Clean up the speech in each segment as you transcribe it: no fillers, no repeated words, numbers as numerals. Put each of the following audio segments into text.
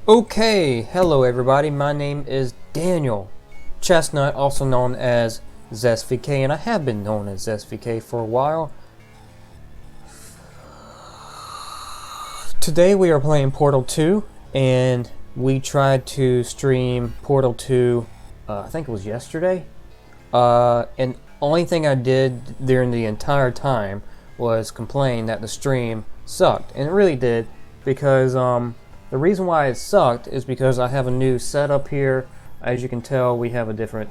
Okay, hello everybody, my name is Daniel Chestnut, also known as ZestVK, and I have been known as ZestVK for a while. Today we are playing Portal 2, and we tried to stream Portal 2, I think it was yesterday, and only thing I did during the entire time was complain that the stream sucked, and it really did, because the reason why it sucked is because I have a new setup here. As you can tell, we have a different,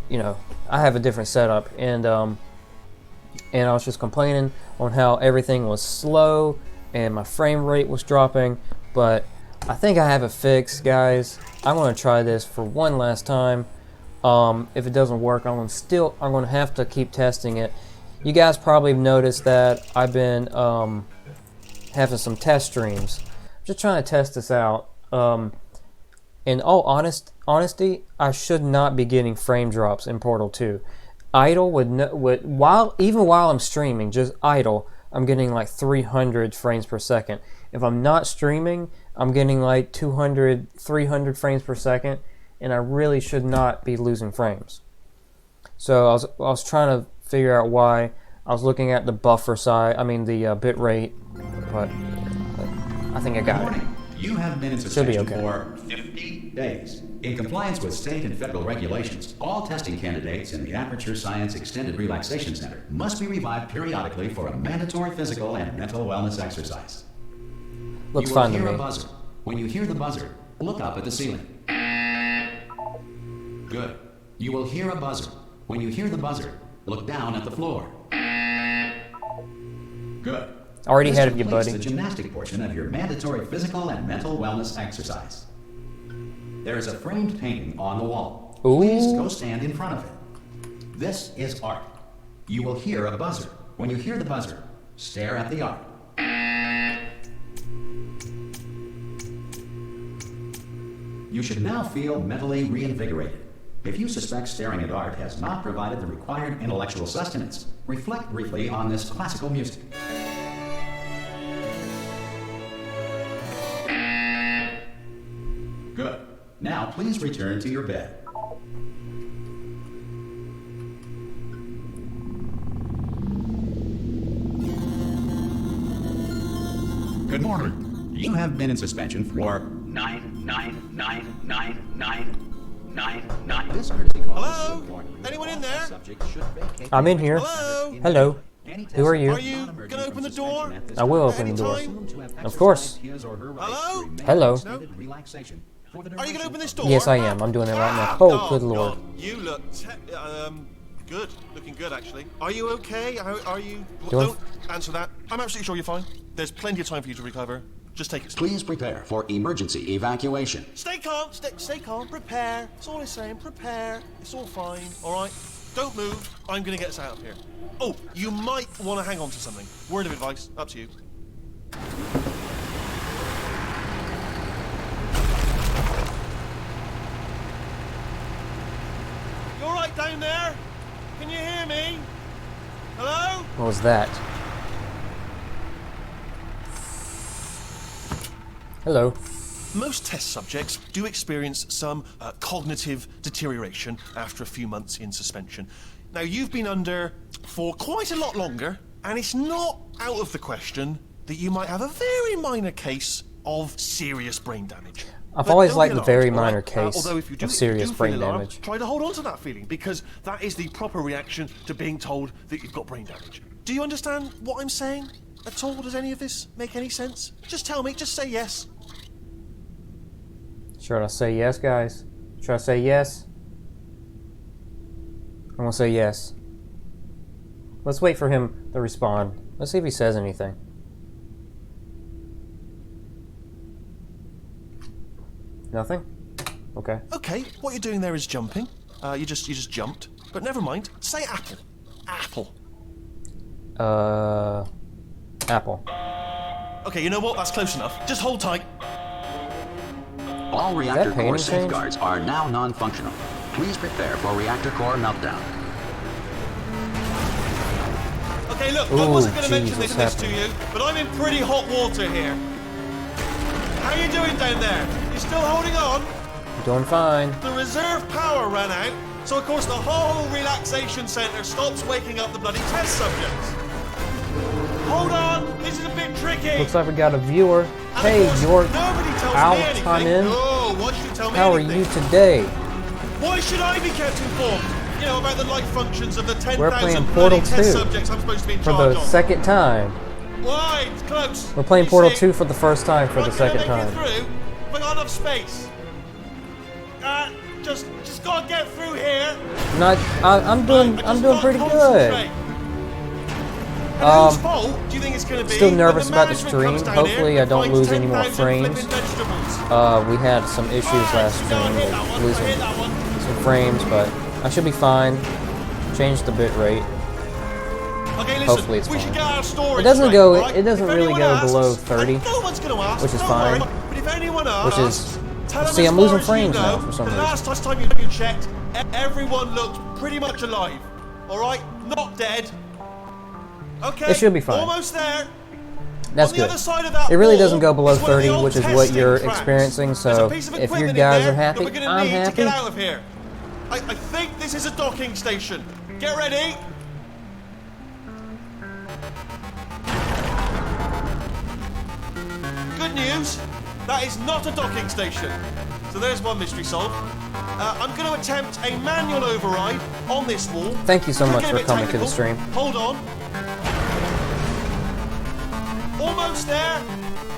I have a different setup, and I was just complaining on how everything was slow and my frame rate was dropping, but I think I have it fixed, guys. I'm gonna try this for one last time. If it doesn't work, I'm gonna have to keep testing it. You guys probably have noticed that I've been having some test streams. Just trying to test this out. In all honesty, I should not be getting frame drops in Portal 2. Idle even while I'm streaming, just idle, I'm getting like 300 frames per second. If I'm not streaming, I'm getting like 200, 300 frames per second, and I really should not be losing frames. So I was trying to figure out why. I was looking at the buffer size, the bit rate, but I think I got it. You have been in suspension for 50 days. In compliance with state and federal regulations, all testing candidates in the Aperture Science Extended Relaxation Center must be revived periodically for a mandatory physical and mental wellness exercise. Looks fine to me. You will hear a buzzer. When you hear the buzzer, look up at the ceiling. Good. You will hear a buzzer. When you hear the buzzer, look down at the floor. Good. Already ahead of you, buddy. The gymnastic portion of your mandatory physical and mental wellness exercise. There is a framed painting on the wall. Ooh. Please go stand in front of it. This is art. You will hear a buzzer. When you hear the buzzer, stare at the art. You should now feel mentally reinvigorated. If you suspect staring at art has not provided the required intellectual sustenance, reflect briefly on this classical music. Good. Now please return to your bed. Good morning. You have been in suspension for 9999999. This courtesy call. Hello? Anyone in there? I'm in here. Hello? Hello. Who are you? Are you gonna open the door? I will open the door. Anytime? Of course. Hello? Hello. No? Are you gonna open this door? Yes, I am. I'm doing it right now. Oh, good lord. God, you look good. Looking good, actually. Are you okay? Are you? Don't answer that. I'm absolutely sure you're fine. There's plenty of time for you to recover. Just take it slow. Please prepare for emergency evacuation. Stay calm. Stay calm. Prepare. That's all I'm saying. Prepare. It's all fine. All right. Don't move. I'm gonna get us out of here. Oh, you might want to hang on to something. Word of advice. Up to you. You all right down there? Can you hear me? Hello? What was that? Hello. Most test subjects do experience some cognitive deterioration after a few months in suspension. Now, you've been under for quite a lot longer, and it's not out of the question that you might have a very minor case of serious brain damage. I've But always don't liked be the very alarmed, all minor right? case Although if you of serious feel brain alarmed, damage. try to hold on to that feeling, because that is the proper reaction to being told that you've got brain damage. Do you understand what I'm saying at all? Does any of this make any sense? Just tell me, just say yes. Should I say yes, guys? Should I say yes? I'm gonna say yes. Let's wait for him to respond. Let's see if he says anything. Nothing? Okay. Okay, what you're doing there is jumping. You just jumped. But never mind. Say apple. Apple. Apple. Okay, you know what? That's close enough. Just hold tight. All reactor core painting safeguards are now non-functional. Please prepare for reactor core meltdown. Okay, look, I Ooh, wasn't going to mention Jesus, this to you, but I'm in pretty hot water here. How you doing down there? You still holding on? Doing fine. The reserve power ran out, so of course the whole relaxation centre stops waking up the bloody test subjects. Hold on, this is a bit tricky. Looks like we got a viewer. And Hey, of course, York. nobody tells me I'll anything. chime in. No, why should you tell me How are anything? you today? Why should I be kept informed? You know, about the life functions of the 10,000 We're playing bloody Portal test 2 subjects I'm supposed to be in for charge the of. second time. Why? It's close. We're playing You Portal see, 2 for the first time for we're the not gonna second make it time. through. We got enough space. Just gotta get through here. I'm doing pretty good. And whose fault do you think it's going to be? Still when nervous about the management stream. comes down Hopefully here I don't and lose finds any more 10,000 frames. flipping vegetables? We had some issues last Go stream, hit that with one. losing Hit that one. some frames, but I should be fine. Changed the bit rate. Okay, listen, Hopefully it's we should fine. get our storage It doesn't straight, go- right? it doesn't If really anyone go asks, below 30, and no one's going to ask, which is don't fine. worry, but if anyone asks, Which is- tell them see, as I'm losing far as frames you now know, for some the reason. last time you checked, everyone looked pretty much alive. All right, not dead. Okay, It should be fine. Almost there. That's On the good. other side of that It really wall doesn't go below is one of the 30, old which is what testing you're tracks. experiencing, There's so a piece of if you equipment in guys there are happy, that we're gonna I'm need to happy. get out of here. I think this is a docking station. Get ready. Good news, that is not a docking station. So there's one mystery solved. I'm going to attempt a manual override on this wall. Thank you so Could much get a for bit coming to the technical. stream. Hold on. Almost there.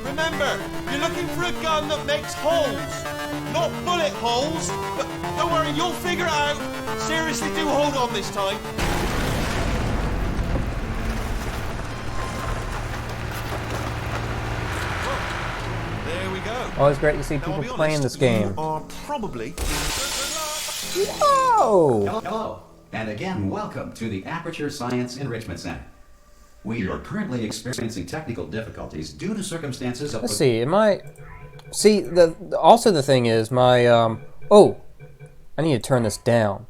Remember, you're looking for a gun that makes holes. Not bullet holes, but don't worry, you'll figure it out. Seriously, do hold on this time. Oh, there we go. Always great to see Now, people I'll be playing honest, this game. You are probably... Whoa! Hello, and again, welcome to the Aperture Science Enrichment Center. We are currently experiencing technical difficulties due to circumstances of... Let's see, am I... See, also the thing is, my, oh! I need to turn this down.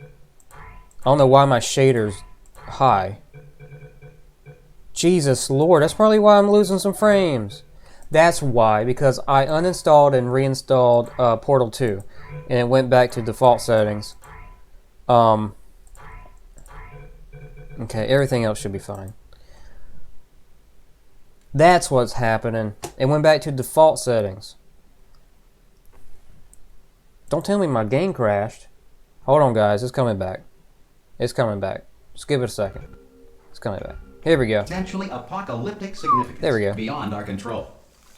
I don't know why my shader's high. Jesus Lord, that's probably why I'm losing some frames. That's why, because I uninstalled and reinstalled Portal 2, and it went back to default settings. Okay, everything else should be fine. That's what's happening. It went back to default settings. Don't tell me my game crashed. Hold on, guys. It's coming back. It's coming back. Just give it a second. It's coming back. Here we go. potentially apocalyptic significance There we go. beyond our control.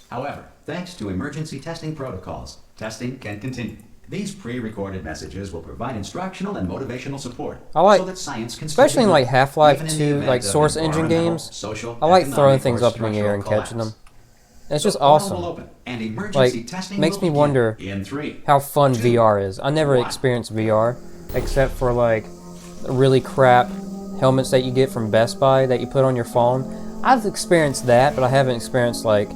However, thanks to emergency testing protocols, testing can continue. These pre-recorded messages will provide instructional and motivational support I like- so that science can especially in, still be like, done, Half-Life even in the 2, event like, of Source Engine environmental, games. social, I like economic, throwing things or up in the air and structural catching them. collapse. It's just The portal will awesome. open, and emergency Like, testing makes will me begin wonder in 3, how fun 2, VR is. I never 1. experienced VR, except for, like, really crap helmets that you get from Best Buy that you put on your phone. I've experienced that, but I haven't experienced, like,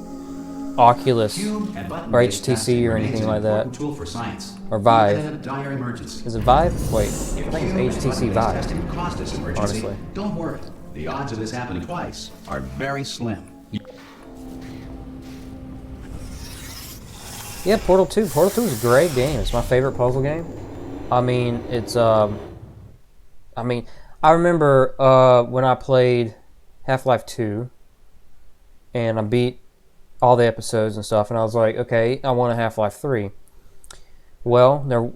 Oculus Cube and button or based HTC testing or remains anything an like that. important tool for science, Or Vive. even in a dire emergency. Is it Vive? Wait, I If think cube and it's HTC button-based Vive. testing caused this emergency, honestly. don't worry. The odds of this happening twice are very slim. Yeah, Portal 2. Portal 2 is a great game. It's my favorite puzzle game. I mean, it's, I remember when I played Half-Life 2, and I beat all the episodes and stuff, and I was like, okay, I want a Half-Life 3. Well, there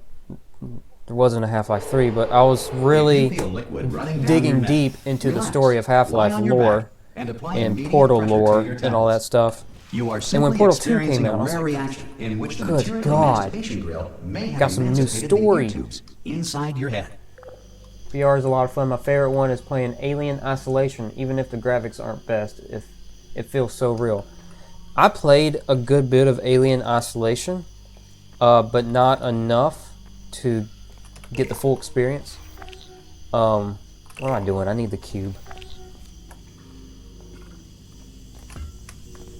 wasn't a Half-Life 3, but I was If you really feel liquid running down digging your neck, deep into the relax, story of Half-Life lie on your lore back, and apply and immediate Portal pressure to lore your and all that temples. stuff. You are when simply Portal 2 experiencing came out, I a was rare like, reaction in which the good material God. emancipation grill may have Got some new emancipated the story. ear tubes inside your head. VR is a lot of fun. My favorite one is playing Alien Isolation, even if the graphics aren't best. It feels so real. I played a good bit of Alien Isolation, but not enough to get the full experience. What am I doing? I need the cube.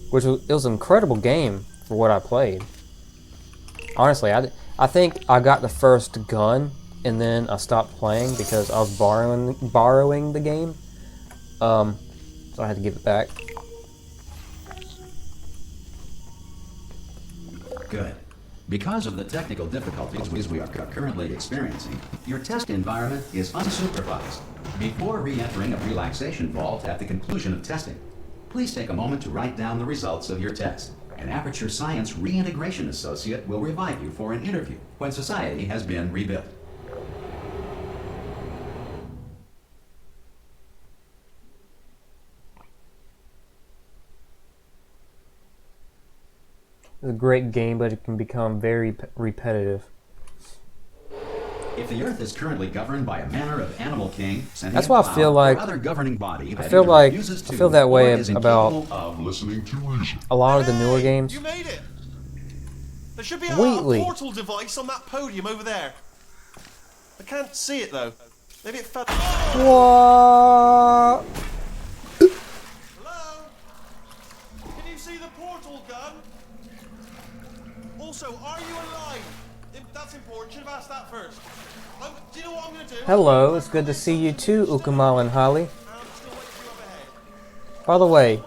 It was an incredible game for what I played. Honestly, I think I got the first gun and then I stopped playing because I was borrowing the game. So I had to give it back. Good. Because of the technical difficulties we are currently experiencing, your test environment is unsupervised. Before re-entering a relaxation vault at the conclusion of testing, please take a moment to write down the results of your test. An Aperture Science Reintegration Associate will revive you for an interview when society has been rebuilt. It's a great game, but it can become very repetitive. If the Earth is currently governed by a manner of animal king, that's why I feel like other governing body I feel that way about of listening to reason. a lot of the newer games. You made it. There should be a Wheatley. portal device on that podium over there. I can't see it though. Maybe it fell. What? Hello? Can you see the portal gun? Also, are you alive? That's important. Should have asked that first. Do you know what I'm going to do? Hello, it's good to see you too, Ukumal and Holly. I'm just going to wait for you up ahead. By the way, Wait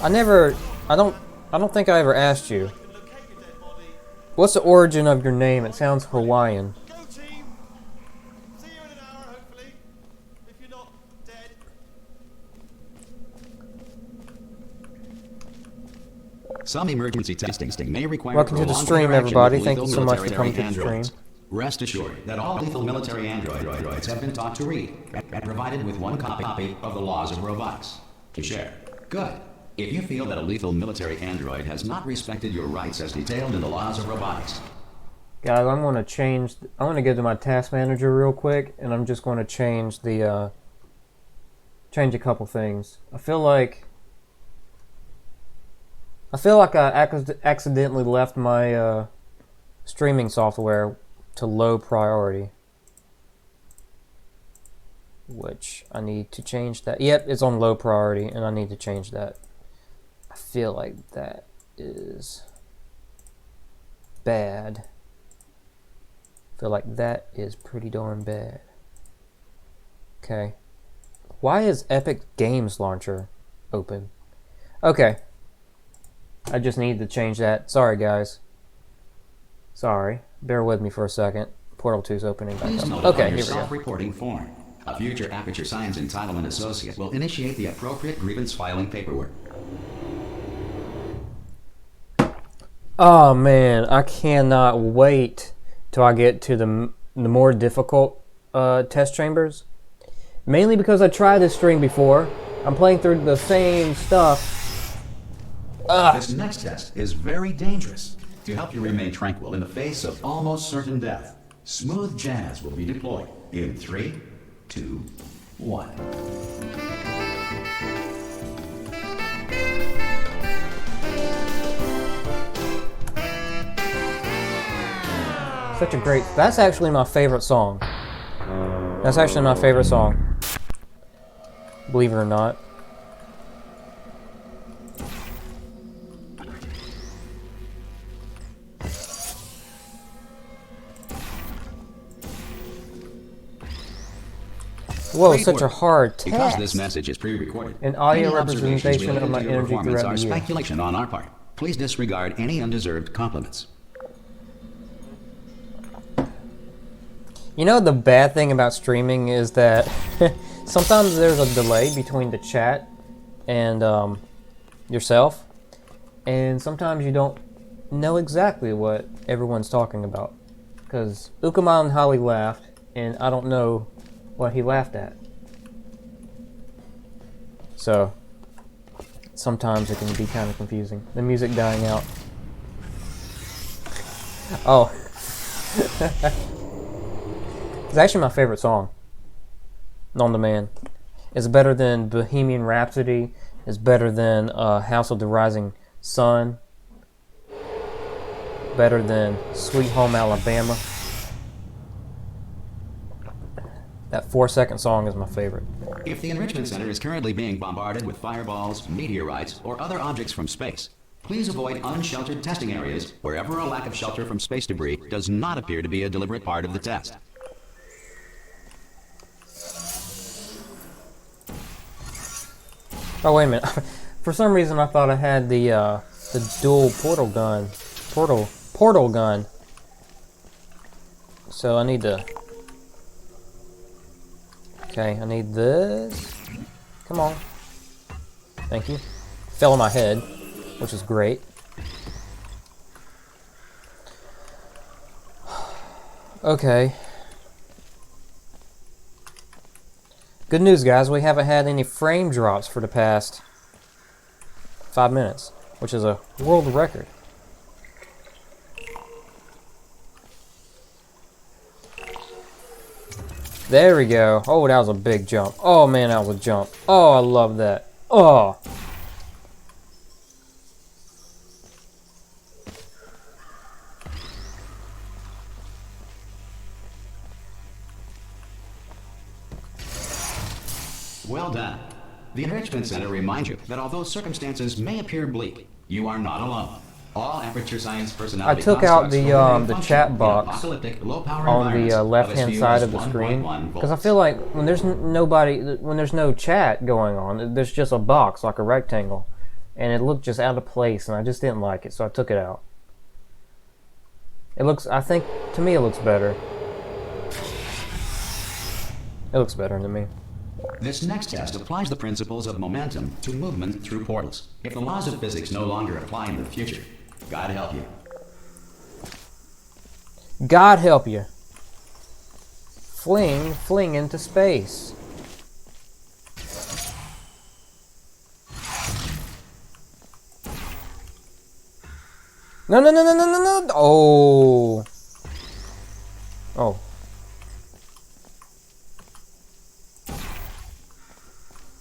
1 hour. I don't think I ever asked you. I can locate your dead body. What's the origin of your name? It sounds Hawaiian. Go team. See you in an hour, hopefully. If you're not dead. Some emergency testing may require Welcome to the prolonged stream, interaction everybody. with Thank you lethal so much for military coming to the stream. androids. Rest assured that all lethal military androids have been taught to read and provided with one copy of the laws of robotics to share. Good. If you feel that a lethal military android has not respected your rights as detailed in the laws of robotics, Guys, I'm going to go to my task manager real quick, and I'm just going to change a couple things. I feel like I accidentally left my streaming software to low priority, which I need to change that. Yep, it's on low priority, and I need to change that. I feel like that is bad. I feel like that is pretty darn bad. Okay. Why is Epic Games Launcher open? Okay. I just need to change that. Sorry, guys. Sorry. Bear with me for a second. Portal 2 is opening back please up. note Okay, on your here we go. self-reporting form. A future Aperture Science Entitlement Associate will initiate the appropriate grievance filing paperwork. Oh man, I cannot wait till I get to the more difficult test chambers. Mainly because I tried this string before. I'm playing through the same stuff. This next test is very dangerous. To help you remain tranquil in the face of almost certain death, smooth jazz will be deployed in 3, 2, 1. Such a great... That's actually my favorite song. That's actually my favorite song. Believe it or not. Whoa, Great such a work. hard Because this test. message is pre-recorded, An audio any observations representation of related my to your energy performance throughout are the year. speculation on our part. Please disregard any undeserved compliments. You know, the bad thing about streaming is that sometimes there's a delay between the chat and yourself, and sometimes you don't know exactly what everyone's talking about. Because Ukuman and Holly laughed, and I don't know what he laughed at. So, sometimes it can be kind of confusing. The music dying out. Oh. It's actually my favorite song. On Demand. It's better than Bohemian Rhapsody. It's better than House of the Rising Sun. Better than Sweet Home Alabama. That 4-second song is my favorite. If the Enrichment Center is currently being bombarded with fireballs, meteorites, or other objects from space, please avoid unsheltered testing areas wherever a lack of shelter from space debris does not appear to be a deliberate part of the test. Oh, wait a minute. For some reason, I thought I had the dual portal portal gun. So I need to... Okay, I need this. Come on. Thank you. Fell on my head, which is great. Okay. Good news, guys. We haven't had any frame drops for the past 5 minutes, which is a world record. There we go. Oh, that was a big jump. Oh, man, that was a jump. Oh, I love that. Oh. Well done. The Enrichment Center reminds you that although circumstances may appear bleak, you are not alone. All Aperture Science personality I took out constructs the chat box apocalyptic, low-power on the environments left-hand of as side few of the as screen 1.1 because I volts. feel like when there's when there's no chat going on, there's just a box like a rectangle, and it looked just out of place, and I just didn't like it, so I took it out. It looks, I think, to me, it looks better. It looks better to me. This next test applies the principles of momentum to movement through portals. If the laws of physics no longer apply in the future, God help you. God help you. Fling into space. No, no, no, no, no, no, no. Oh. Oh.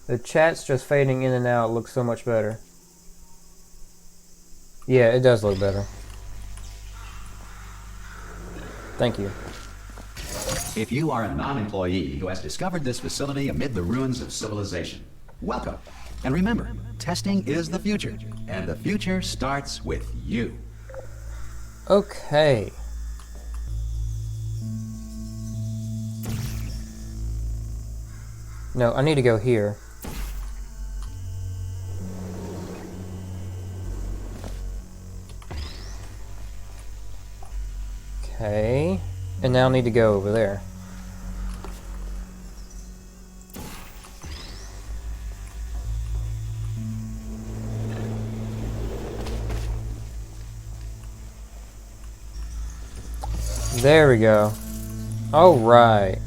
The chat's just fading in and out. It looks so much better. Yeah, it does look better. Thank you. If you are a non-employee who has discovered this facility amid the ruins of civilization, welcome. And remember, testing is the future, and the future starts with you. Okay. No, I need to go here. Okay. And now I need to go over there. There we go. All right.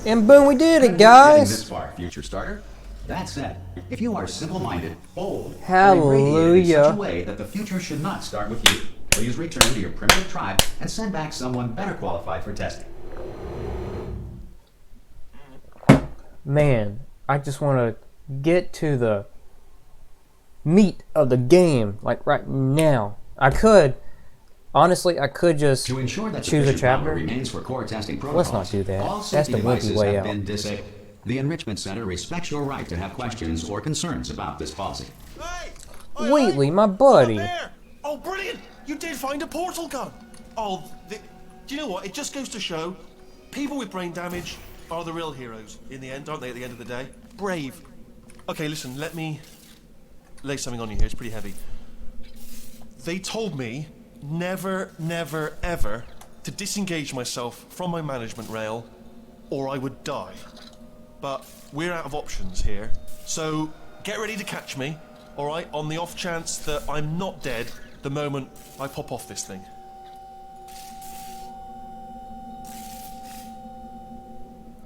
And boom, we did it, Getting this guys. far, future starter. That said, if you are simple-minded, bold, Hallelujah. and irradiated in such a way that the future should not start with you, please return to your primitive tribe and send back someone better qualified for testing. Man, I just want to get to the meat of the game, like right now. I could, honestly, I could just To ensure that choose a sufficient power chapter. remains for core testing Let's protocols, not do that. all That's safety the wimpy devices way have out. been disabled. The Enrichment Center respects your right to have questions or concerns about this policy. Hey! Wheatley, my buddy. Up there! Oh, brilliant! You did find a portal gun! Oh, do you know what? It just goes to show, people with brain damage are the real heroes in the end, aren't they, at the end of the day? Brave. Okay, listen, let me lay something on you here. It's pretty heavy. They told me never, never, ever to disengage myself from my management rail or I would die. But we're out of options here, so get ready to catch me, all right, on the off chance that I'm not dead the moment I pop off this thing.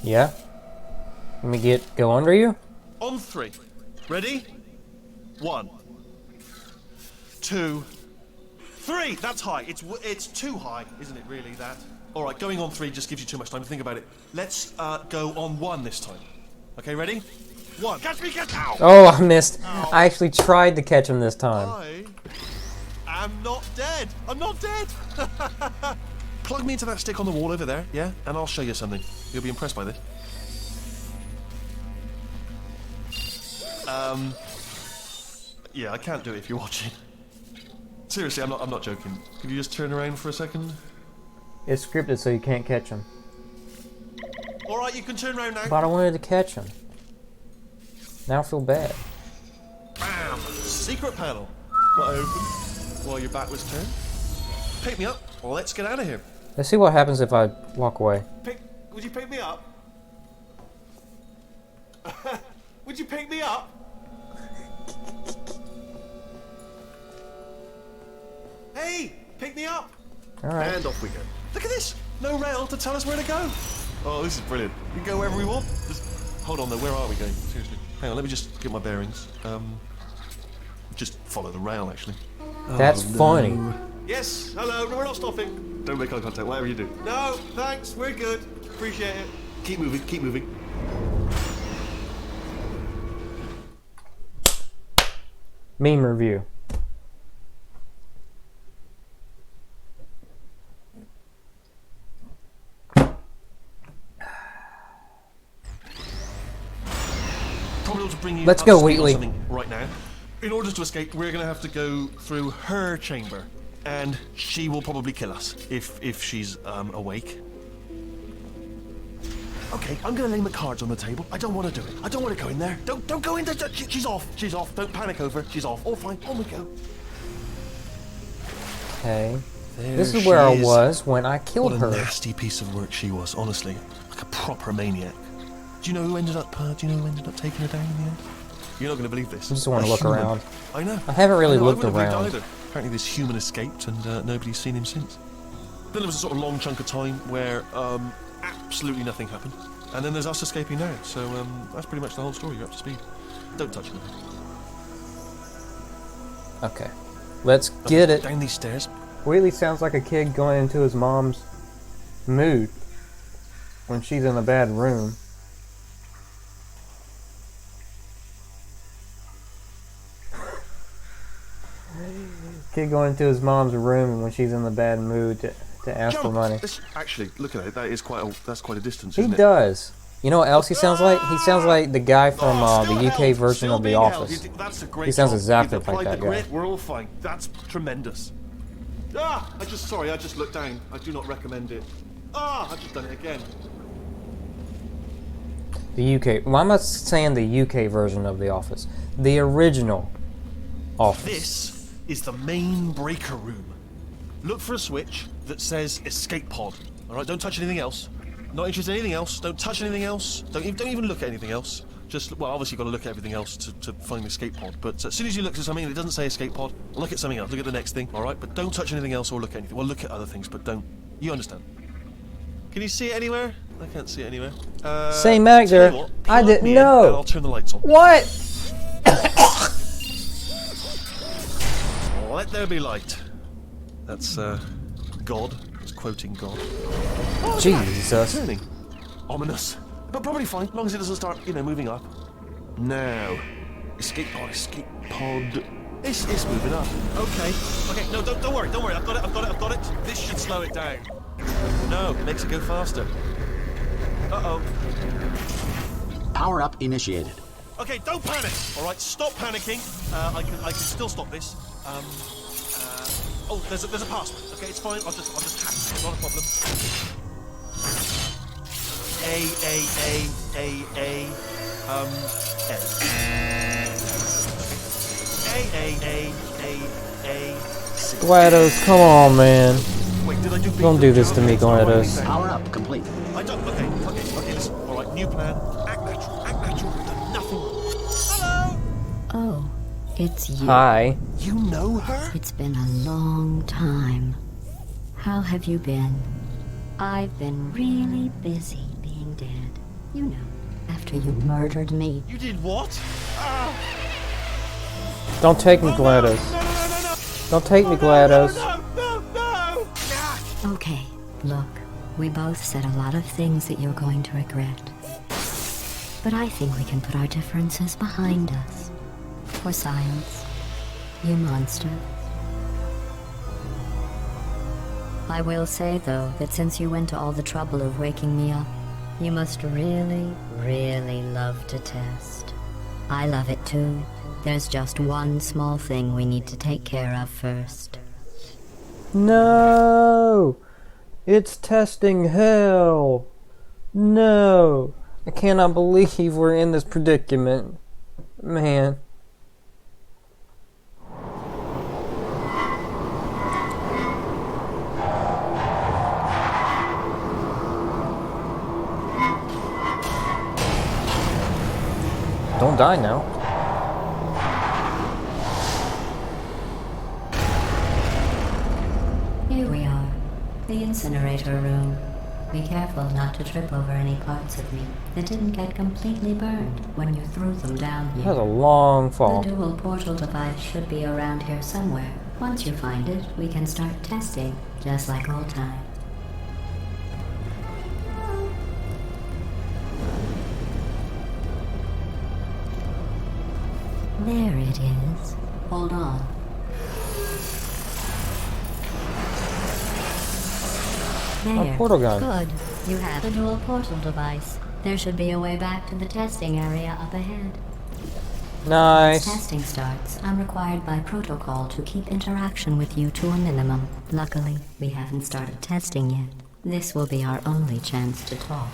Yeah? Let me go under you? On 3. Ready? 1, 2, 3. That's high. It's too high, isn't it? Really, that. All right, going on 3 just gives you too much time to think about it. Let's go on 1 this time. Okay, ready? 1. Catch me! Catch! Ow! Oh, I missed. I actually tried to catch him this time. I am not dead. I'm not dead. Plug me into that stick on the wall over there, yeah, and I'll show you something. You'll be impressed by this. Yeah, I can't do it if you're watching. Seriously, I'm not joking. Could you just turn around for a second? It's scripted so you can't catch him. All right, you can turn around now. But I wanted to catch him. Now I feel bad. Bam! Secret panel. What I opened while your back was turned. Pick me up. Let's get out of here. Let's see what happens if I walk away. Would you pick me up? Would you pick me up? Hey, pick me up. All right. And off we go. Look at this. No rail to tell us where to go. Oh, this is brilliant. We can go wherever we want. Hold on though, where are we going? Seriously. Hang on, let me just get my bearings. Just follow the rail, actually. That's funny. Yes, hello, no, we're not stopping. Don't make eye contact, whatever you do. No, thanks, we're good. Appreciate it. Keep moving, keep moving. Meme review. Probably ought to bring you Let's up go, to speed on Wheatley. something right now. In order to escape, we're going to have to go through her chamber, and she will probably kill us if she's awake. Okay, I'm going to lay my cards on the table. I don't want to do it. I don't want to go in there. Don't go in there. She's off. She's off. Don't panic over. She's off. All fine. On we go. Okay. There This is she where I is. was when I killed What a her. nasty piece of work she was, honestly. Like a proper maniac. Do you know who ended up taking her down in the end? You're not going to believe this. I just want A to look human. around. I know. I haven't really I know, looked I wouldn't have around. believed either. Apparently this human escaped and nobody's seen him since. Then there was a sort of long chunk of time where absolutely nothing happened. And then there's us escaping now. So that's pretty much the whole story. You're up to speed. Don't touch anything. Okay. Let's get it. Down these stairs. Wheatley sounds like a kid going into his mom's mood when she's in a bad room. Kid going into his mom's room when she's in the bad mood to ask for Jump! money. Actually, look at it. That's quite a distance, He isn't it? does. You know what else he sounds like? He sounds like the guy from Still the UK held, version still of The being held. Office. That's a great He sounds job. exactly You've like applied that the guy. grit. We're all fine. That's tremendous. I just looked down. I do not recommend it. I've just done it again. The UK. Why am I saying the UK version of The Office? The original Office. This is the main breaker room. Look for a switch that says escape pod. All right, don't touch anything else. Not interested in anything else. Don't touch anything else. Don't even look at anything else. Just, well, obviously you've got to look at everything else to find the escape pod. But as soon as you look at something and it doesn't say escape pod, look at something else. Look at the next thing, all right? But don't touch anything else or look at anything. Well, look at other things, but don't. You understand? Can you see it anywhere? I can't see it anywhere. Same tell you actor. what, I plug didn't me in know. and I'll turn the lights on. What? Let there be light. That's God. It's quoting God. Jesus. Turning. Ominous. But probably fine, as long as it doesn't start, moving up. Now. Escape pod, escape pod. It's moving up. Okay. Okay, no, don't worry, I've got it. This should slow it down. No, it makes it go faster. Uh-oh. Power up initiated. Okay, don't panic. All right, stop panicking. I can still stop this. Oh, there's a password. Okay, it's fine. I'll just hack it. It's not a problem. A. GLaDOS, come on, man. Wait, did I do B? Don't do this to me, GLaDOS. Power up complete. I don't. Okay, listen. All right, new plan. Act natural. We've done nothing wrong. Hello. Oh, it's you. Hi. You know her? It's been a long time. How have you been? I've been really busy being dead. You know, after you murdered me. You did what? Don't take me, GLaDOS. No. Don't take me, GLaDOS. No. Okay, look, we both said a lot of things that you're going to regret. But I think we can put our differences behind us. For science, you monster. I will say, though, that since you went to all the trouble of waking me up, you must really, really love to test. I love it too. There's just one small thing we need to take care of first. No! It's testing hell! No! I cannot believe we're in this predicament. Man. Don't die now. Here we are, the incinerator room. Be careful not to trip over any parts of me that didn't get completely burned when you threw them down here. That was a long fall. The dual portal device should be around here somewhere. Once you find it, we can start testing, just like old times. There it is. Hold on. There. A portal gun. Good. You have a dual portal device. There should be a way back to the testing area up ahead. Nice. Testing starts. I'm required by protocol to keep interaction with you to a minimum. Luckily, we haven't started testing yet. This will be our only chance to talk.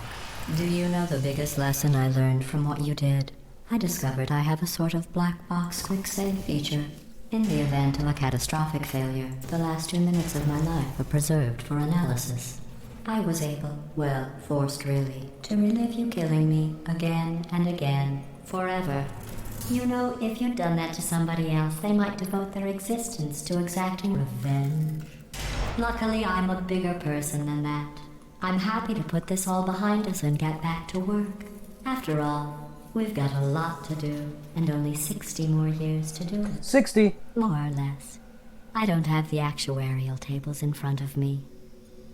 Do you know the biggest lesson I learned from what you did? I discovered I have a sort of black box quick save feature. In the event of a catastrophic failure, the last 2 minutes of my life are preserved for analysis. I was able, well, forced really, to relive you killing me again and again, forever. You know, if you'd done that to somebody else, they might devote their existence to exacting revenge. Luckily, I'm a bigger person than that. I'm happy to put this all behind us and get back to work. After all, we've got a lot to do, and only 60 more years to do it. 60. More or less. I don't have the actuarial tables in front of me.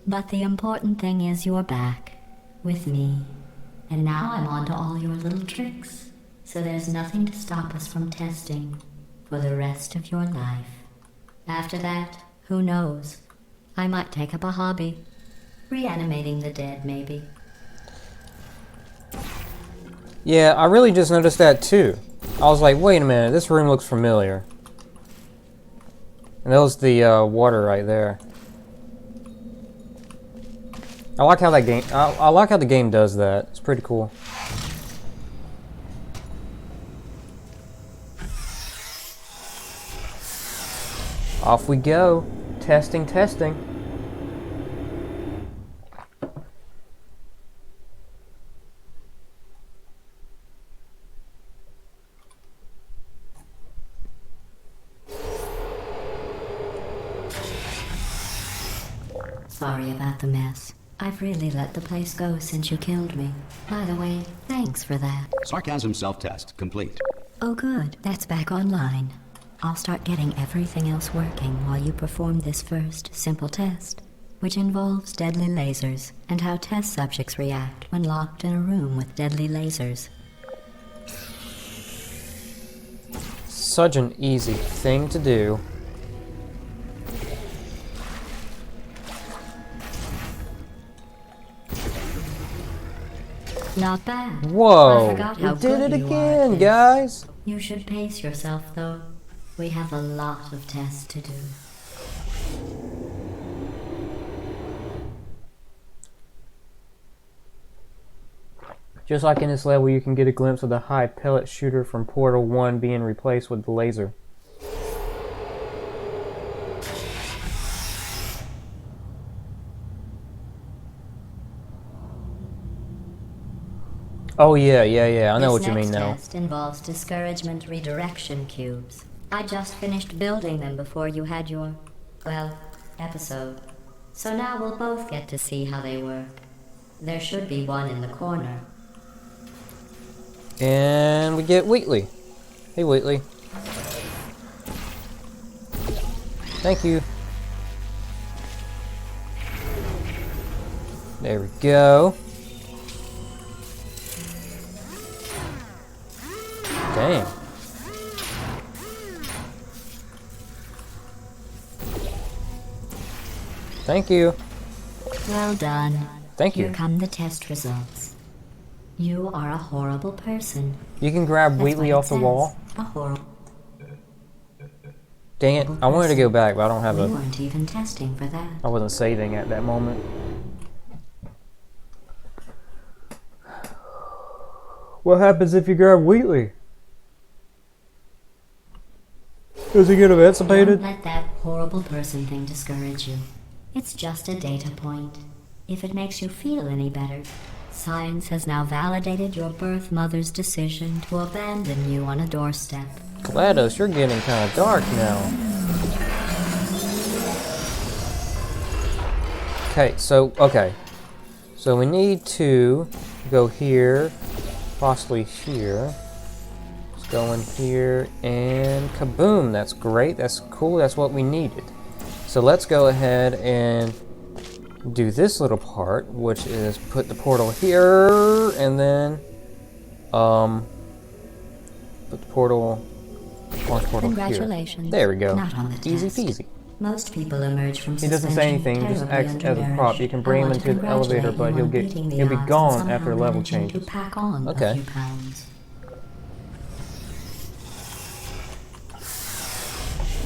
But the important thing is you're back, with me. And now I'm on to all your little tricks. So there's nothing to stop us from testing for the rest of your life. After that, who knows? I might take up a hobby. Reanimating the dead, maybe. Yeah, I really just noticed that too. I was like, wait a minute, this room looks familiar. And that was the water right there. I like how that game. I like how the game does that. It's pretty cool. Off we go. Testing, testing. Sorry about the mess. I've really let the place go since you killed me. By the way, thanks for that. Sarcasm self-test complete. Oh good, that's back online. I'll start getting everything else working while you perform this first, simple test, which involves deadly lasers and how test subjects react when locked in a room with deadly lasers. Such an easy thing to do. Not bad. I Whoa! forgot how We did good it you are again, at this. guys! You should pace yourself, though. We have a lot of tests to do. Just like in this level, you can get a glimpse of the high pellet shooter from Portal 1 being replaced with the laser. Oh yeah, I know what you mean now. This next test involves discouragement redirection cubes. I just finished building them before you had your, well, episode. So now we'll both get to see how they work. There should be one in the corner. And we get Wheatley. Hey Wheatley. Thank you. There we go. Dang. Thank you. Well done. Thank you. Here come the test results. You are a horrible person. You can grab That's Wheatley what it off the says. wall. A horrible Dang it. I wanted to go back, but I don't have We a... weren't even testing for that. I wasn't saving at that moment. What happens if you grab Wheatley? Does he get Don't emancipated? let that horrible person thing discourage you. It's just a data point. If it makes you feel any better, science has now validated your birth mother's decision to abandon you on a doorstep. GLaDOS, you're getting kind of dark now. Okay, so we need to go here, possibly here. Let's go in here and kaboom! That's great. That's cool. That's what we needed. So let's go ahead and do this little part, which is put the portal here, and then put the portal, launch portal Congratulations. here. There we go. Not on the Easy test. peasy. Most people emerge from He doesn't say suspension anything, just terribly acts as a prop. You can undernourished. bring I him want to into the elevator, congratulate but you on beating the he'll be odds and gone somehow after level managing changes. To pack on Okay. a few pounds.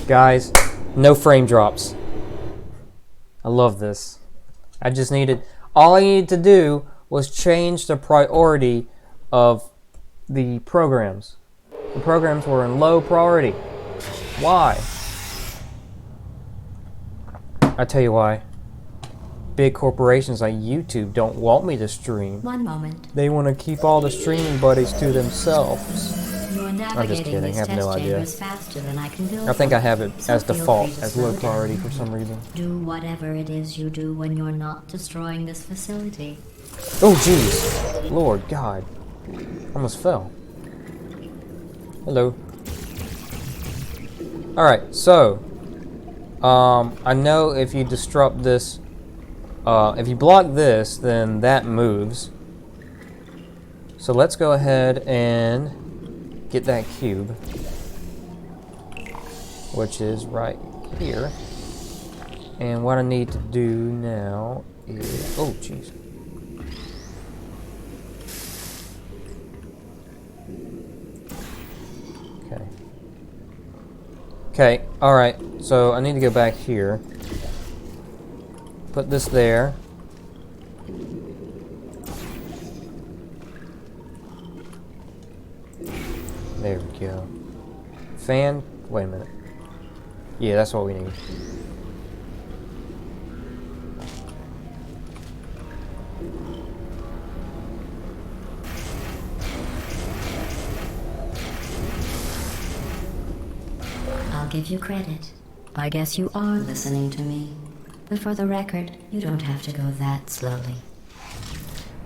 Guys, no frame drops. I love this. All I needed to do was change the priority of the programs. The programs were in low priority. Why? I tell you why. Big corporations like YouTube don't want me to stream. One moment. They want to keep all the streaming buddies to themselves. You're I'm just navigating kidding. I these have test no idea. chambers faster than I can build I think I them. have it So as feel default, free to as slow low priority down. for some reason. Do whatever it is you do when you're not destroying this facility. Oh jeez, Lord God, almost fell. Hello. All right, so I know if you disrupt this, if you block this, then that moves. So let's go ahead and get that cube, which is right here. And what I need to do now is, oh jeez. Okay, alright, so I need to go back here. Put this there. There we go. Fan, wait a minute. Yeah, that's what we need. I'll give you credit. I guess you are listening to me. But for the record, you don't have to go that slowly.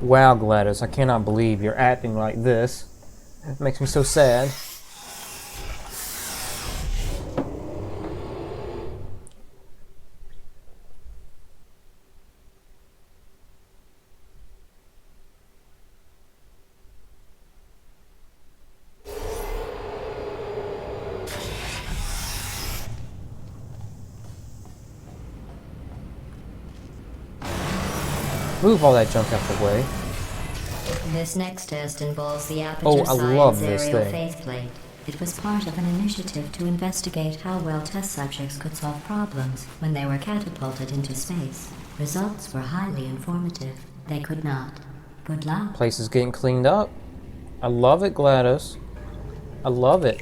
Wow, GLaDOS, I cannot believe you're acting like this. It makes me so sad. Move all that junk out the way. This next test involves the Aperture Oh, I love Science this aerial thing. faceplate. It was part of an initiative to investigate how well test subjects could solve problems when they were catapulted into space. Results were highly informative. They could not. Good luck. Place is getting cleaned up. I love it, GLaDOS. I love it.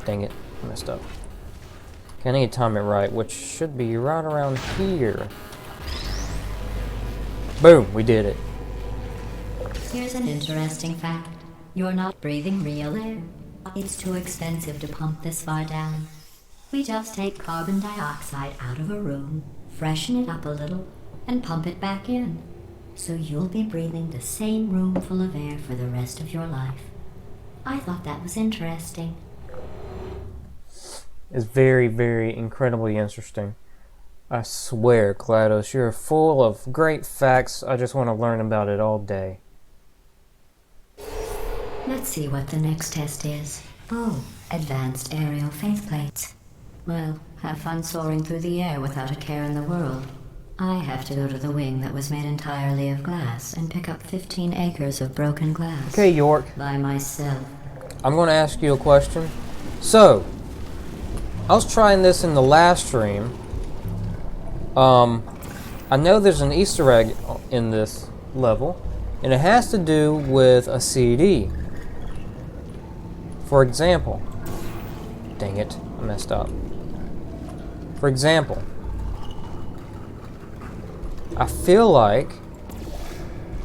Dang it, I messed up. Okay, I need to time it right, which should be right around here. Boom, we did it. Here's an interesting fact. You're not breathing real air. It's too expensive to pump this far down. We just take carbon dioxide out of a room, freshen it up a little, and pump it back in. So you'll be breathing the same room full of air for the rest of your life. I thought that was interesting. It's very, very incredibly interesting. I swear, GLaDOS, you're full of great facts. I just want to learn about it all day. Let's see what the next test is. Oh, advanced aerial faceplates. Well, have fun soaring through the air without a care in the world. I have to go to the wing that was made entirely of glass and pick up 15 acres of broken glass. Okay, York, By myself. I'm going to ask you a question. So, I was trying this in the last stream. I know there's an Easter egg in this level, and it has to do with a CD. For example, dang it, I messed up. For example, I feel like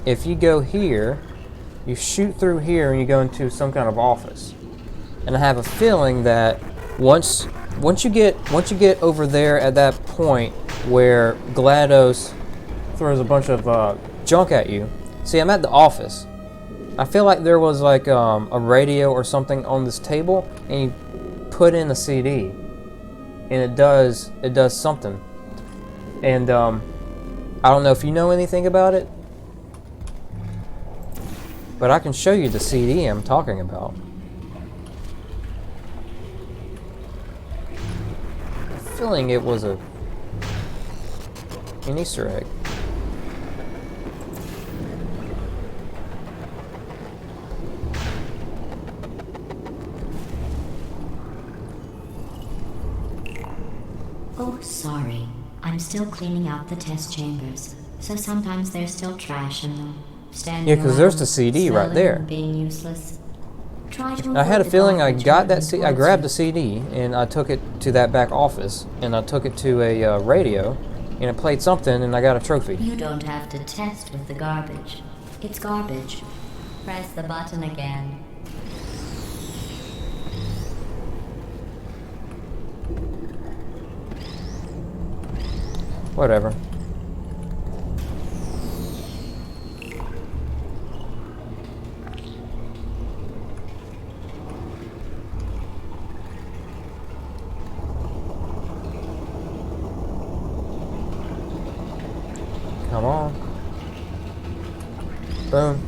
if you go here, you shoot through here and you go into some kind of office. And I have a feeling that once you get over there at that point where GLaDOS throws a bunch of junk at you. See, I'm at the office. I feel like there was like a radio or something on this table, and you put in a CD, and it does something. And I don't know if you know anything about it, but I can show you the CD I'm talking about. I'm feeling it was an Easter egg. Oh, sorry. I'm still cleaning out the test chambers, so sometimes there's still trash in them. Standing Yeah, because there's the around, CD right smelling there. and being useless. Try to I had a avoid the feeling I garbage got that moving I towards grabbed you. the CD and I took it to that back office and I took it to a radio and it played something and I got a trophy. You don't have to test with the garbage. It's garbage. Press the button again. Whatever. Come on. Boom.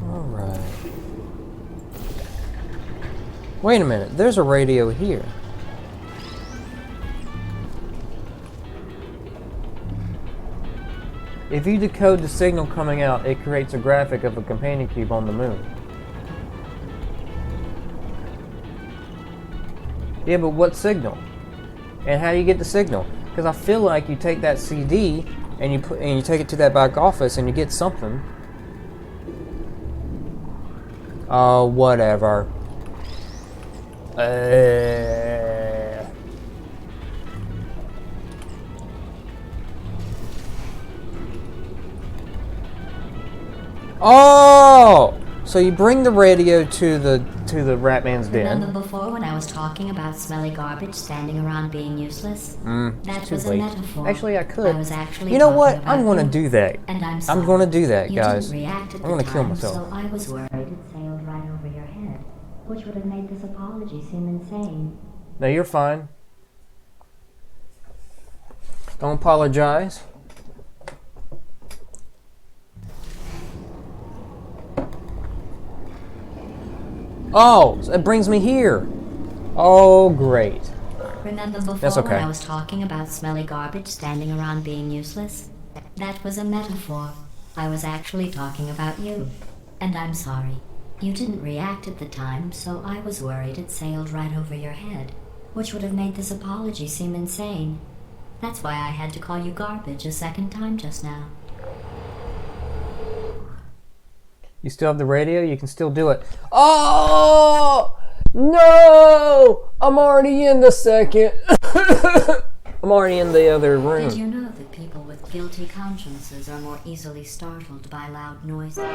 Alright. Wait a minute, there's a radio here. If you decode the signal coming out, it creates a graphic of a companion cube on the moon. Yeah, but what signal? And how do you get the signal? Because I feel like you take that CD and you take it to that back office and you get something. Oh, whatever. Oh! So you bring the radio to the Ratman's den. Remember before when I was talking about smelly garbage standing around being useless? That Too was late. a metaphor. Actually, I could. I was actually You know talking what? about I'm going to you. do that. And I'm sorry. I'm going to do that, You guys. didn't react at I'm the going to kill time, myself. So I was worried it sailed right over your head, which would have made this apology seem insane. No, you're fine. Don't apologize. Oh, so it brings me here. Oh, great. Remember before That's okay. when I was talking about smelly garbage standing around being useless? That was a metaphor. I was actually talking about you. And I'm sorry. You didn't react at the time, so I was worried it sailed right over your head, which would have made this apology seem insane. That's why I had to call you garbage a second time just now. You still have the radio? You can still do it. Oh! No! I'm already in the second. I'm already in the other room. Did you know that people with guilty consciences are more easily startled by loud noises?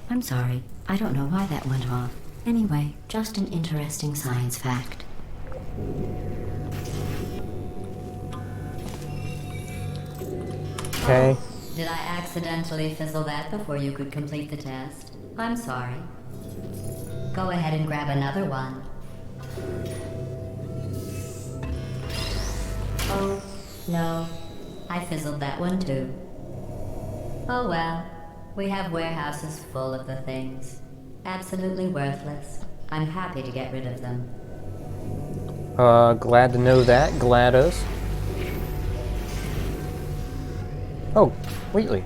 I'm sorry. I don't know why that went off. Anyway, just an interesting science fact. Okay. Did I accidentally fizzle that before you could complete the test? I'm sorry. Go ahead and grab another one. Oh, no. I fizzled that one too. Oh well. We have warehouses full of the things. Absolutely worthless. I'm happy to get rid of them. Glad to know that, GLaDOS. Oh, Wheatley.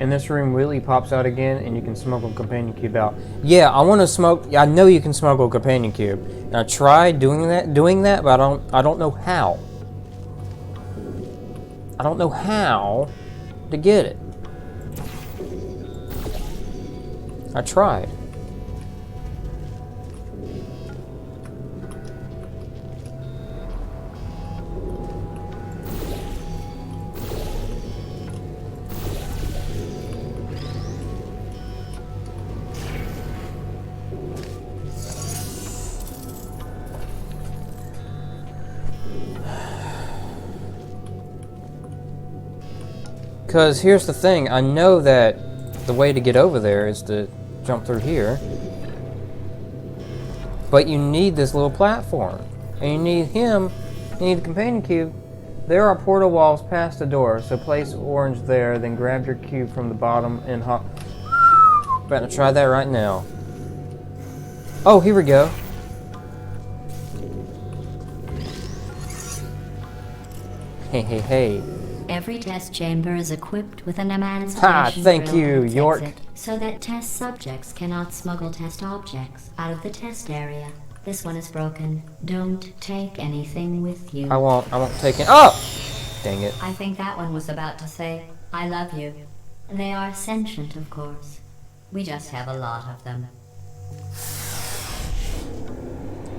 and this room really pops out again, and you can smuggle a companion cube out. Yeah, I want to smoke. I know you can smuggle a companion cube. And I tried doing that, but I don't know how. I don't know how to get it. I tried. Because here's the thing, I know that the way to get over there is to jump through here. But you need this little platform. And you need him, you need the companion cube. There are portal walls past the door, so place orange there, then grab your cube from the bottom and hop. About to try that right now. Oh, here we go. Hey. Every test chamber is equipped with an emancipation thank drill you, that protects York. it, so that test subjects cannot smuggle test objects out of the test area. This one is broken. Don't take anything with you. I won't take it. Oh! Dang it. I think that one was about to say, I love you. They are sentient, of course. We just have a lot of them.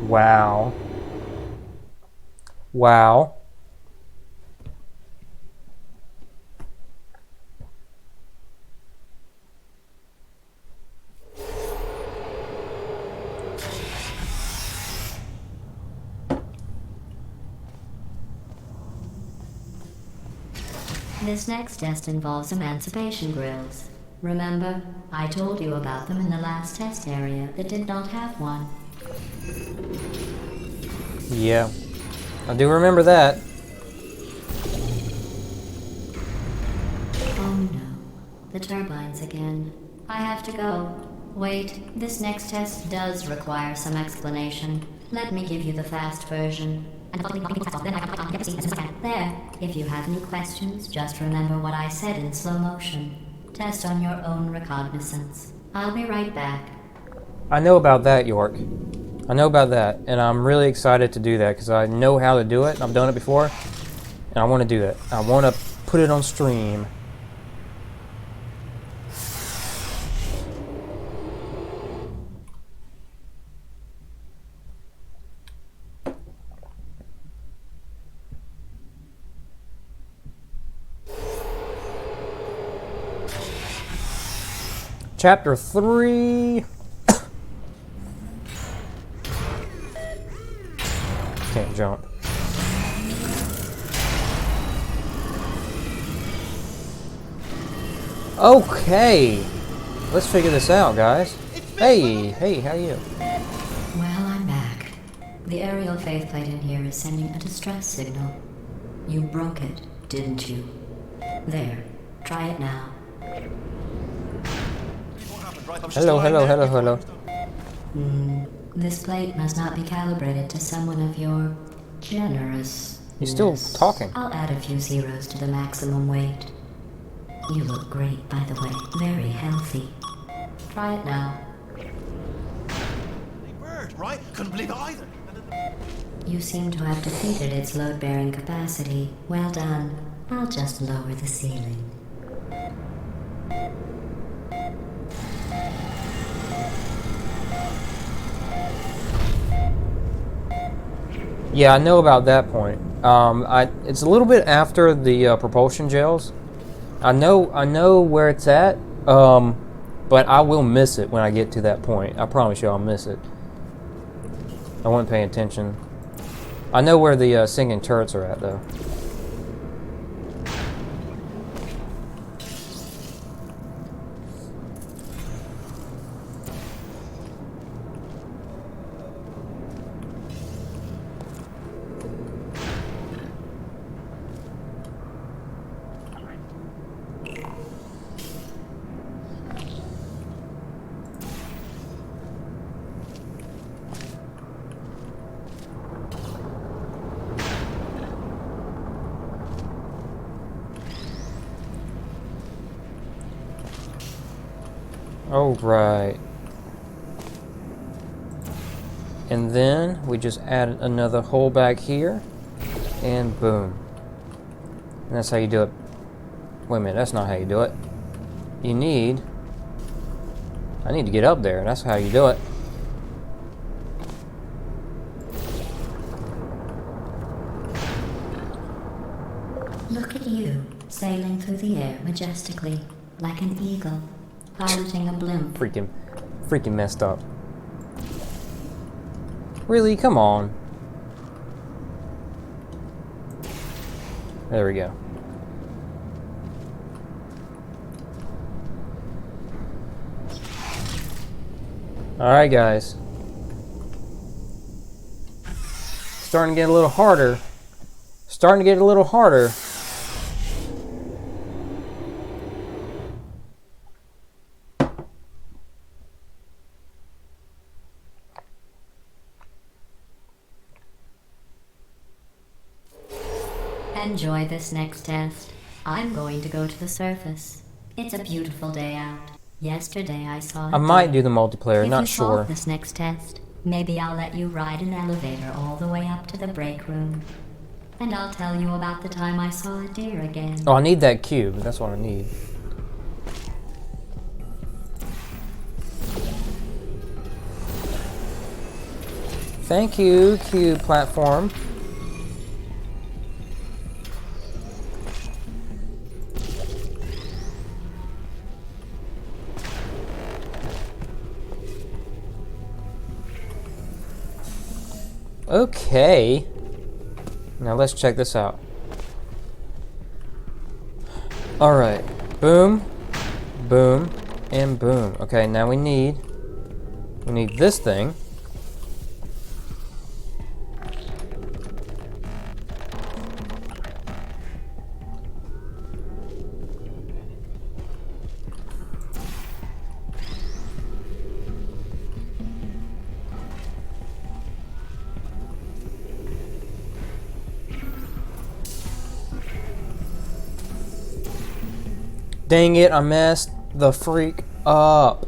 Wow. Wow. This next test involves emancipation grills. Remember, I told you about them in the last test area that did not have one. Yeah. I do remember that. Oh no, the turbines again. I have to go. Wait, this next test does require some explanation. Let me give you the fast version. There, if you have any questions, just remember what I said in slow motion. Test on your own recognizance. I'll be right back. I know about that, York. I know about that, and I'm really excited to do that because I know how to do it. I've done it before, and I want to do that. I want to put it on stream. Chapter 3. Can't jump. Okay. Let's figure this out, guys. Hey, how you? Well, I'm back. The aerial faceplate in here is sending a distress signal. You broke it, didn't you? There. Try it now. Hello. This plate must not be calibrated to someone of your generous. He's still talking. I'll add a few zeros to the maximum weight. You look great, by the way. Very healthy. Try it now. Bird, right? Couldn't believe it either. You seem to have defeated its load-bearing capacity. Well done. I'll just lower the ceiling. Yeah, I know about that point. It's a little bit after the propulsion gels. I know where it's at, but I will miss it when I get to that point. I promise you I'll miss it. I wasn't paying attention. I know where the singing turrets are at, though. Oh, right. And then we just add another hole back here. And boom. And that's how you do it. Wait a minute, that's not how you do it. You need... I need to get up there. That's how you do it. Look at you, sailing through the air majestically, like an eagle, piloting a blimp. Freaking messed up. Really? Come on. There we go. Alright, guys. Starting to get a little harder. Starting to get a little harder. Enjoy this next test. I'm going to go to the surface. It's a beautiful day out. Yesterday I saw I might do the multiplayer, If not you sure. solve this next test, maybe I'll let you ride an elevator all the way up to the break room. And I'll tell you about the time I saw a deer again. Oh, I need that cube. That's what I need. Thank you, cube platform. Okay. Now let's check this out. Alright. Boom. Boom. And boom. Okay, now we need this thing. Dang it, I messed the freak up.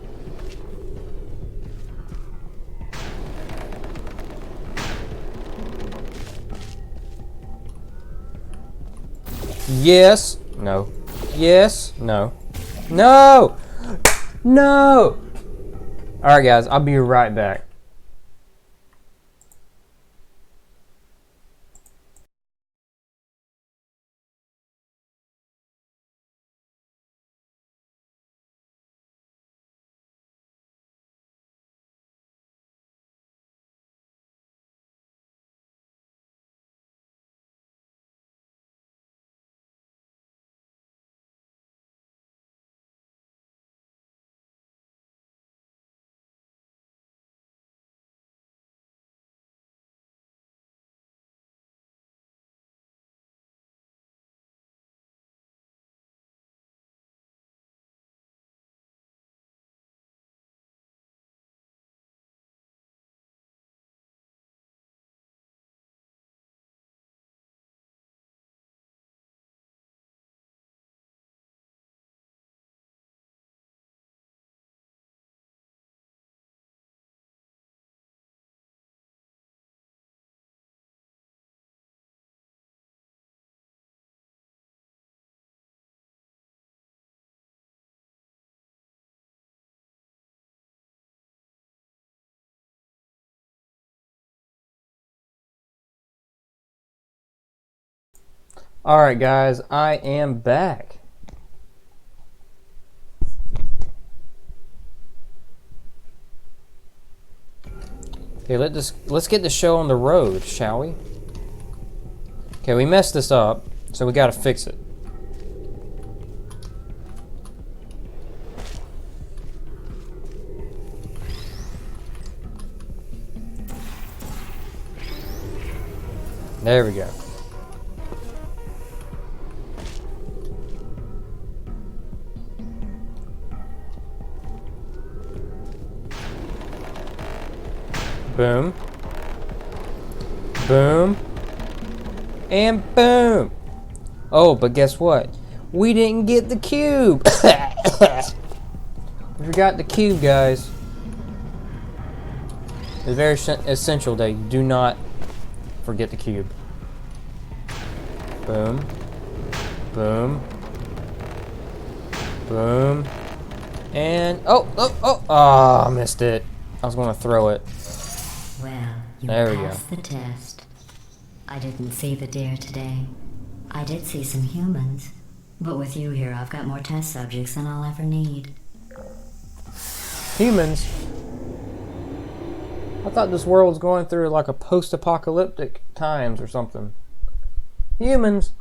Yes. No. Yes. No. No! No! Alright guys, I'll be right back. Alright guys, I am back. Okay, let's get the show on the road, shall we? Okay, we messed this up, so we gotta fix it. There we go. Boom. Boom. And boom. Oh, but guess what? We didn't get the cube. We forgot the cube, guys. It's very essential that you do not forget the cube. Boom. Boom. Boom. And I missed it. I was going to throw it. Well, you There we passed the test. I didn't see the deer today. I did see some humans. But with you here, I've got more test subjects than I'll ever need. Humans? I thought this world was going through like a post-apocalyptic times or something. Humans?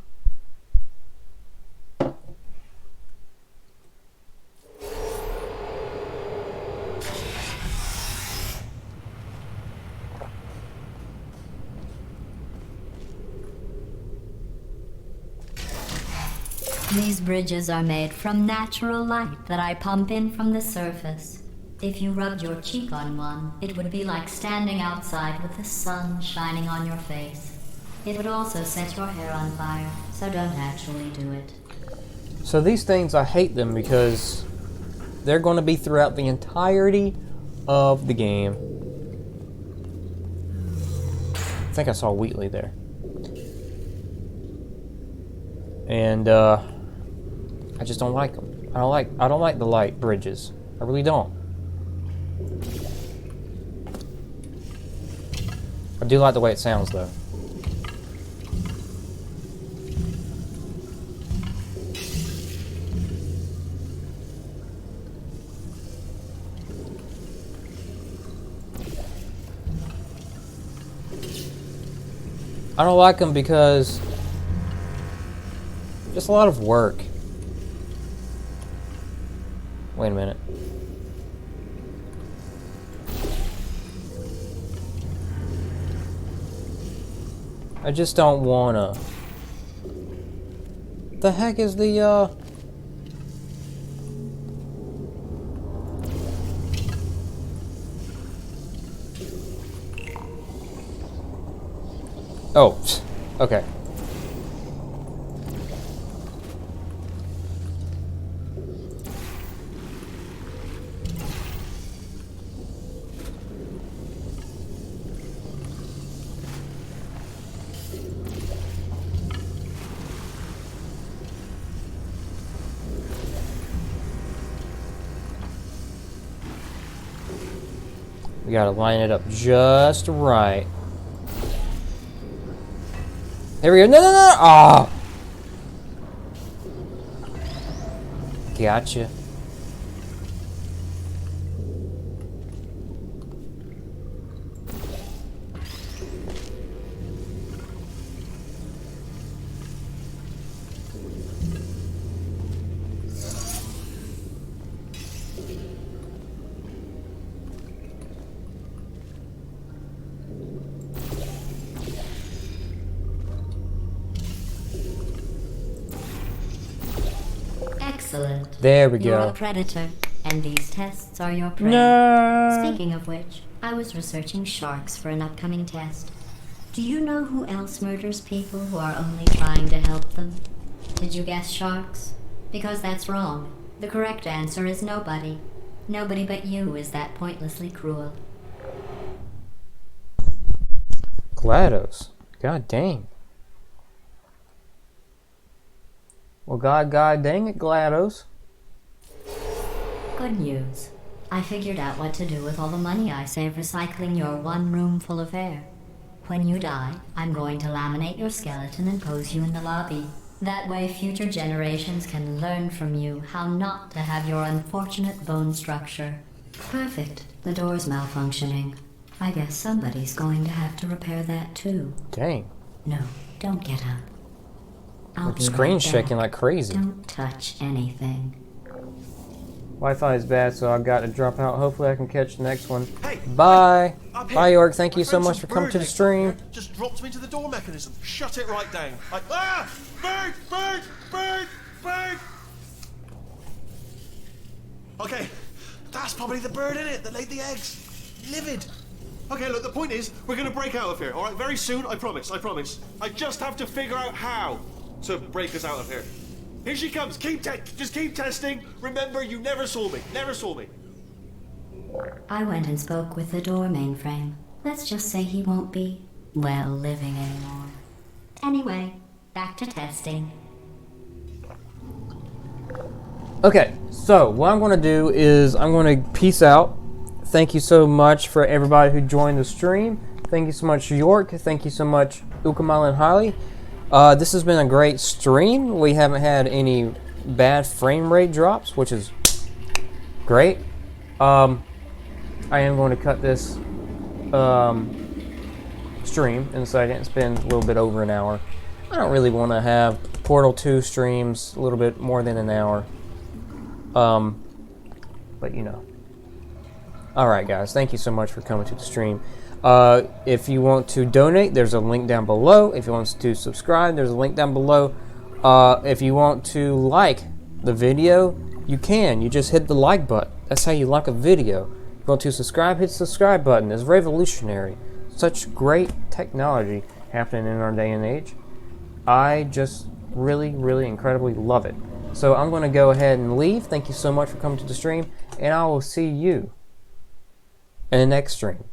These bridges are made from natural light that I pump in from the surface. If you rubbed your cheek on one, it would be like standing outside with the sun shining on your face. It would also set your hair on fire, so don't actually do it. So these things, I hate them because they're going to be throughout the entirety of the game. I think I saw Wheatley there. And I just don't like them. I don't like the light bridges. I really don't. I do like the way it sounds though. I don't like them because just a lot of work. Wait a minute. I just don't wanna. The heck is the Oh, okay. We gotta line it up just right. There we go. No, no, no! Ah! Gotcha. Excellent. There we You're go. a predator, and these tests are your prey. No. Speaking of which, I was researching sharks for an upcoming test. Do you know who else murders people who are only trying to help them? Did you guess sharks? Because that's wrong. The correct answer is nobody. Nobody but you is that pointlessly cruel. GLaDOS. God dang. Well, God dang it, GLaDOS. Good news. I figured out what to do with all the money I save recycling your one room full of air. When you die, I'm going to laminate your skeleton and pose you in the lobby. That way future generations can learn from you how not to have your unfortunate bone structure. Perfect. The door's malfunctioning. I guess somebody's going to have to repair that too. Dang. No, don't get up. I'll be Screen right shaking back. like crazy. Don't touch anything. Wi-Fi is bad, so I've got to drop out. Hopefully I can catch the next one. Hey, Bye. up here. Bye, York. Thank My you so friend's much some for coming bird to the eggs stream. up there just dropped me into the door mechanism. Shut it right down. Bird! Bird! Bird! Bird! Okay, that's probably the bird in it that laid the eggs. Livid. Okay, look, the point is, we're gonna break out of here, alright? Very soon, I promise, I promise. I just have to figure out how to break us out of here. Here she comes. Just keep testing. Remember, you never saw me. Never saw me. I went and spoke with the door mainframe. Let's just say he won't be, well, living anymore. Anyway, back to testing. Okay, so what I'm going to do is I'm going to peace out. Thank you so much for everybody who joined the stream. Thank you so much, York. Thank you so much, Ukamal and Holly. This has been a great stream. We haven't had any bad frame rate drops, which is great. I am going to cut this stream in a second. It's been a little bit over an hour. I don't really want to have Portal 2 streams a little bit more than an hour. But you know. Alright guys, thank you so much for coming to the stream. If you want to donate, there's a link down below. If you want to subscribe, there's a link down below. If you want to like the video, you can. You just hit the like button. That's how you like a video. If you want to subscribe, hit the subscribe button. It's revolutionary. Such great technology happening in our day and age. I just really, really incredibly love it. So I'm going to go ahead and leave. Thank you so much for coming to the stream, and I will see you in the next stream.